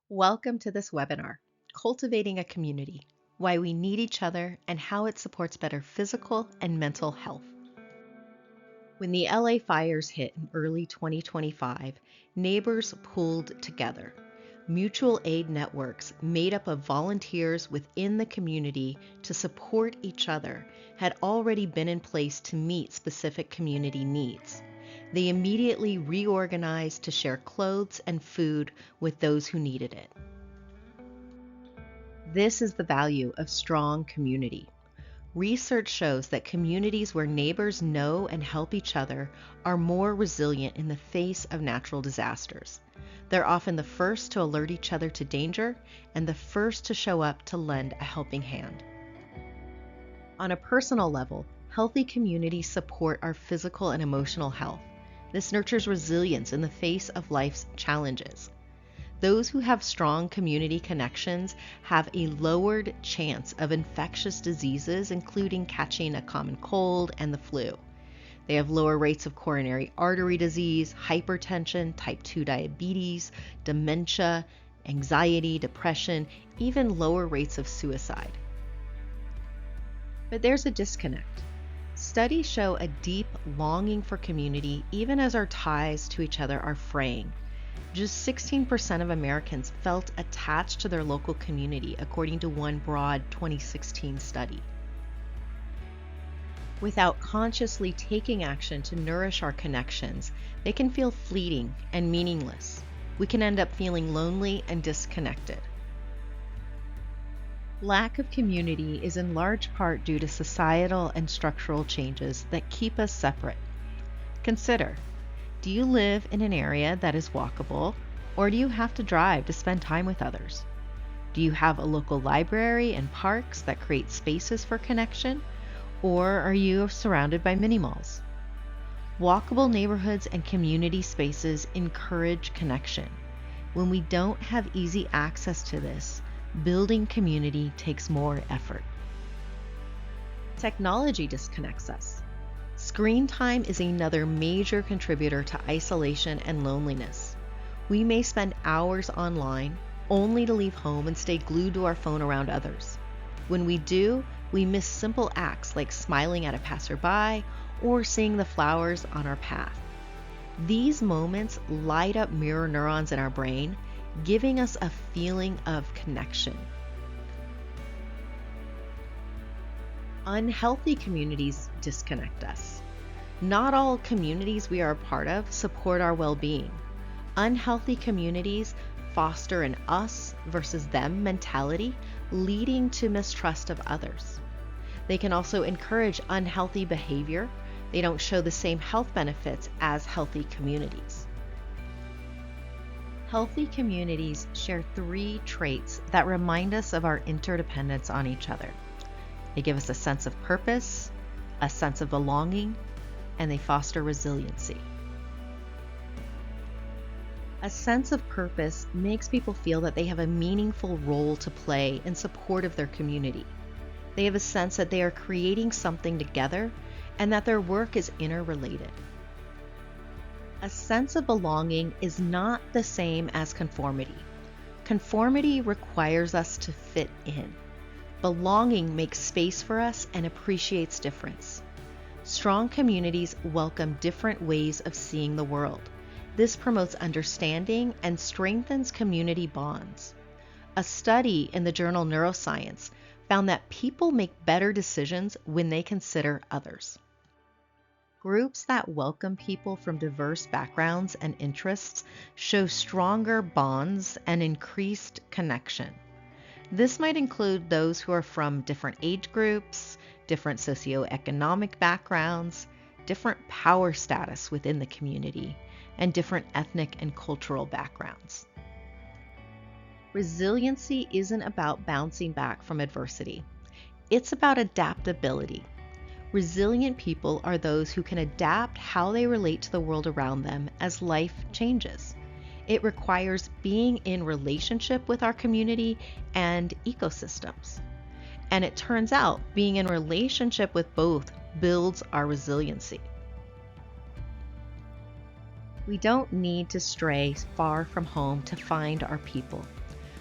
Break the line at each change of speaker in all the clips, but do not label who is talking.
Welcome to this webinar, Cultivating a Community, Why We Need Each Other and How It Supports Better Physical and Mental Health. When the LA fires hit in early 2025, neighbors pooled together. Mutual aid networks made up of volunteers within the community to support each other had already been in place to meet specific community needs. They immediately reorganized to share clothes and food with those who needed it. This is the value of strong community. Research shows that communities where neighbors know and help each other are more resilient in the face of natural disasters. They're often the first to alert each other to danger and the first to show up to lend a helping hand. On a personal level, healthy communities support our physical and emotional health. This nurtures resilience in the face of life's challenges. Those who have strong community connections have a lowered chance of infectious diseases, including catching a common cold and the flu. They have lower rates of coronary artery disease, hypertension, type 2 diabetes, dementia, anxiety, depression, even lower rates of suicide. But there's a disconnect. Studies show a deep longing for community even as our ties to each other are fraying. Just 16% of Americans felt attached to their local community, according to one broad 2016 study. Without consciously taking action to nourish our connections, they can feel fleeting and meaningless. We can end up feeling lonely and disconnected. Lack of community is in large part due to societal and structural changes that keep us separate. Consider, do you live in an area that is walkable, or do you have to drive to spend time with others? Do you have a local library and parks that create spaces for connection, or are you surrounded by mini malls? Walkable neighborhoods and community spaces encourage connection. When we don't have easy access to this, building community takes more effort. Technology disconnects us. Screen time is another major contributor to isolation and loneliness. We may spend hours online only to leave home and stay glued to our phone around others. When we do, we miss simple acts like smiling at a passerby or seeing the flowers on our path. These moments light up mirror neurons in our brain, giving us a feeling of connection. Unhealthy communities disconnect us. Not all communities we are a part of support our well-being. Unhealthy communities foster an us versus them mentality, leading to mistrust of others. They can also encourage unhealthy behavior. They don't show the same health benefits as healthy communities. Healthy communities share 3 traits that remind us of our interdependence on each other. They give us a sense of purpose, a sense of belonging, and they foster resiliency. A sense of purpose makes people feel that they have a meaningful role to play in support of their community. They have a sense that they are creating something together and that their work is interrelated. A sense of belonging is not the same as conformity. Conformity requires us to fit in. Belonging makes space for us and appreciates difference. Strong communities welcome different ways of seeing the world. This promotes understanding and strengthens community bonds. A study in the journal Neuroscience found that people make better decisions when they consider others. Groups that welcome people from diverse backgrounds and interests show stronger bonds and increased connection. This might include those who are from different age groups, different socioeconomic backgrounds, different power status within the community, and different ethnic and cultural backgrounds. Resiliency isn't about bouncing back from adversity. It's about adaptability. Resilient people are those who can adapt how they relate to the world around them as life changes. It requires being in relationship with our community and ecosystems. And it turns out being in relationship with both builds our resiliency. We don't need to stray far from home to find our people.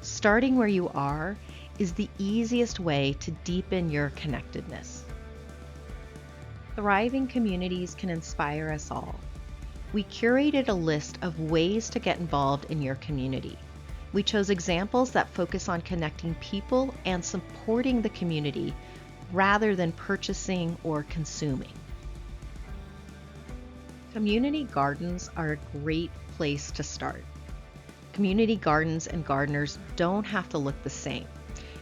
Starting where you are is the easiest way to deepen your connectedness. Thriving communities can inspire us all. We curated a list of ways to get involved in your community. We chose examples that focus on connecting people and supporting the community rather than purchasing or consuming. Community gardens are a great place to start. Community gardens and gardeners don't have to look the same.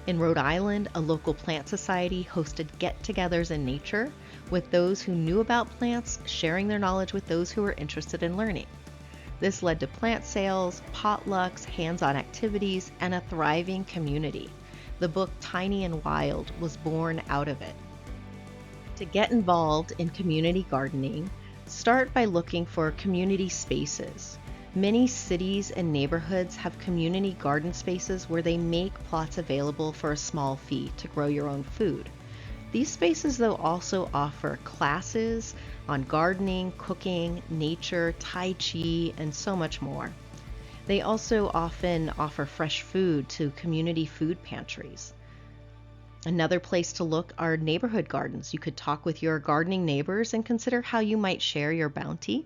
In Rhode Island, a local plant society hosted get-togethers in nature with those who knew about plants sharing their knowledge with those who were interested in learning. This led to plant sales, potlucks, hands-on activities, and a thriving community. The book Tiny and Wild was born out of it. To get involved in community gardening, start by looking for community spaces. Many cities and neighborhoods have community garden spaces where they make plots available for a small fee to grow your own food. These spaces, though, also offer classes on gardening, cooking, nature, Tai Chi, and so much more. They also often offer fresh food to community food pantries. Another place to look are neighborhood gardens. You could talk with your gardening neighbors and consider how you might share your bounty.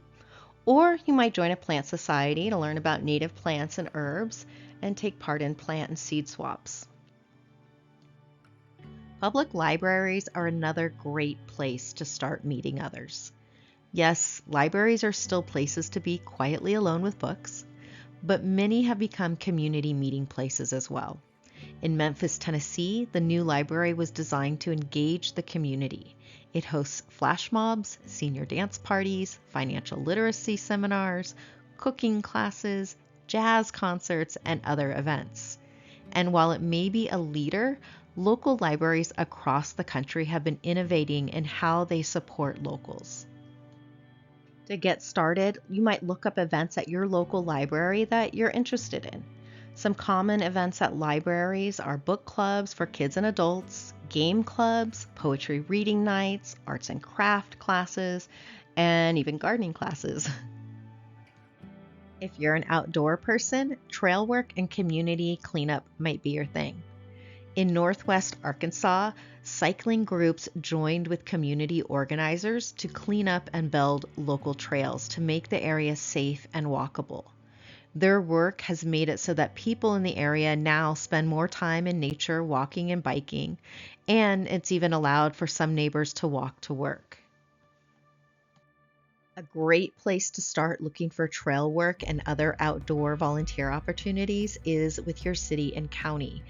Or you might join a plant society to learn about native plants and herbs and take part in plant and seed swaps. Public libraries are another great place to start meeting others. Yes, libraries are still places to be quietly alone with books, but many have become community meeting places as well. In Memphis, Tennessee, the new library was designed to engage the community. It hosts flash mobs, senior dance parties, financial literacy seminars, cooking classes, jazz concerts, and other events. And while it may be a leader, local libraries across the country have been innovating in how they support locals. To get started, you might look up events at your local library that you're interested in. Some common events at libraries are book clubs for kids and adults, game clubs, poetry reading nights, arts and craft classes, and even gardening classes. If you're an outdoor person, trail work and community cleanup might be your thing. In Northwest Arkansas, cycling groups joined with community organizers to clean up and build local trails to make the area safe and walkable. Their work has made it so that people in the area now spend more time in nature walking and biking, and it's even allowed for some neighbors to walk to work. A great place to start looking for trail work and other outdoor volunteer opportunities is with your city and county.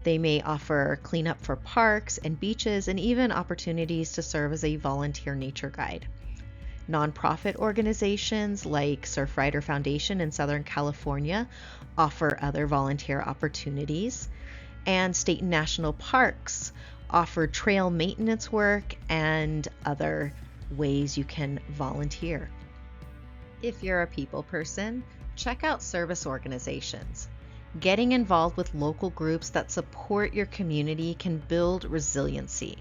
They may offer cleanup for parks and beaches and even opportunities to serve as a volunteer nature guide. Nonprofit organizations like Surfrider Foundation in Southern California offer other volunteer opportunities, and state and national parks offer trail maintenance work and other ways you can volunteer. If you're a people person, check out service organizations. Getting involved with local groups that support your community can build resiliency.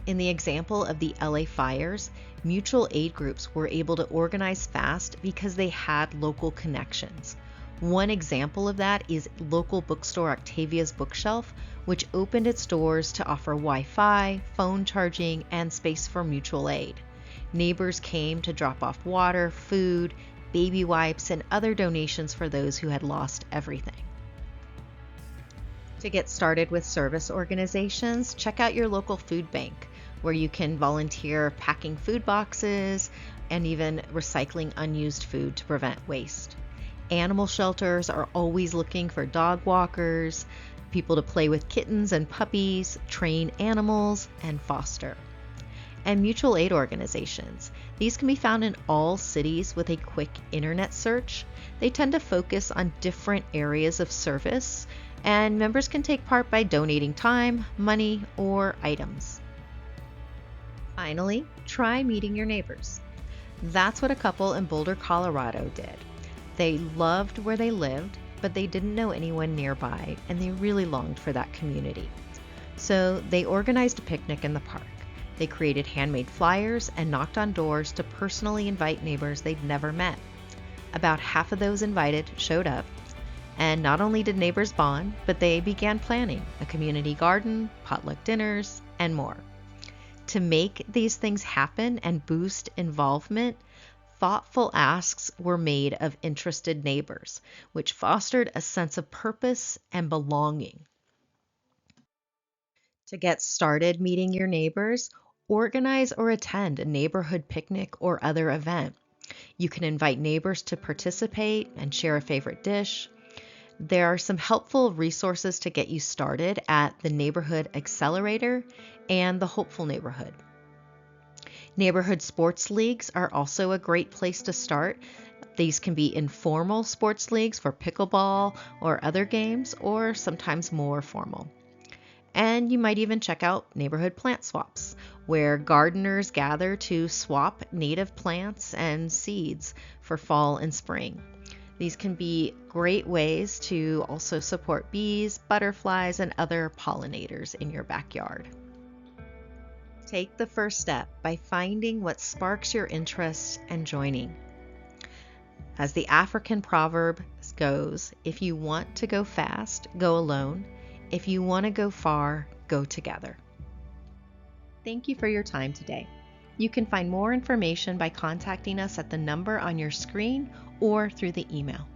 In the example of the LA fires, mutual aid groups were able to organize fast because they had local connections. One example of that is local bookstore Octavia's Bookshelf, which opened its doors to offer Wi-Fi, phone charging, and space for mutual aid. Neighbors came to drop off water, food, baby wipes, and other donations for those who had lost everything. To get started with service organizations, check out your local food bank, where you can volunteer packing food boxes and even recycling unused food to prevent waste. Animal shelters are always looking for dog walkers, people to play with kittens and puppies, train animals, and foster. And mutual aid organizations. These can be found in all cities with a quick internet search. They tend to focus on different areas of service, and members can take part by donating time, money, or items. Finally, try meeting your neighbors. That's what a couple in Boulder, Colorado did. They loved where they lived, but they didn't know anyone nearby, and they really longed for that community. So they organized a picnic in the park. They created handmade flyers and knocked on doors to personally invite neighbors they'd never met. About half of those invited showed up, And not only did neighbors bond, but they began planning a community garden, potluck dinners, and more. To make these things happen and boost involvement, thoughtful asks were made of interested neighbors, which fostered a sense of purpose and belonging. To get started meeting your neighbors, organize or attend a neighborhood picnic or other event. You can invite neighbors to participate and share a favorite dish. There are some helpful resources to get you started at the Neighborhood Accelerator and the Hopeful Neighborhood. Neighborhood sports leagues are also a great place to start. These can be informal sports leagues for pickleball or other games, or sometimes more formal. And you might even check out neighborhood plant swaps, where gardeners gather to swap native plants and seeds for fall and spring. These can be great ways to also support bees, butterflies, and other pollinators in your backyard. Take the first step by finding what sparks your interest and joining. As the African proverb goes, if you want to go fast, go alone. If you want to go far, go together. Thank you for your time today. You can find more information by contacting us at the number on your screen or through the email.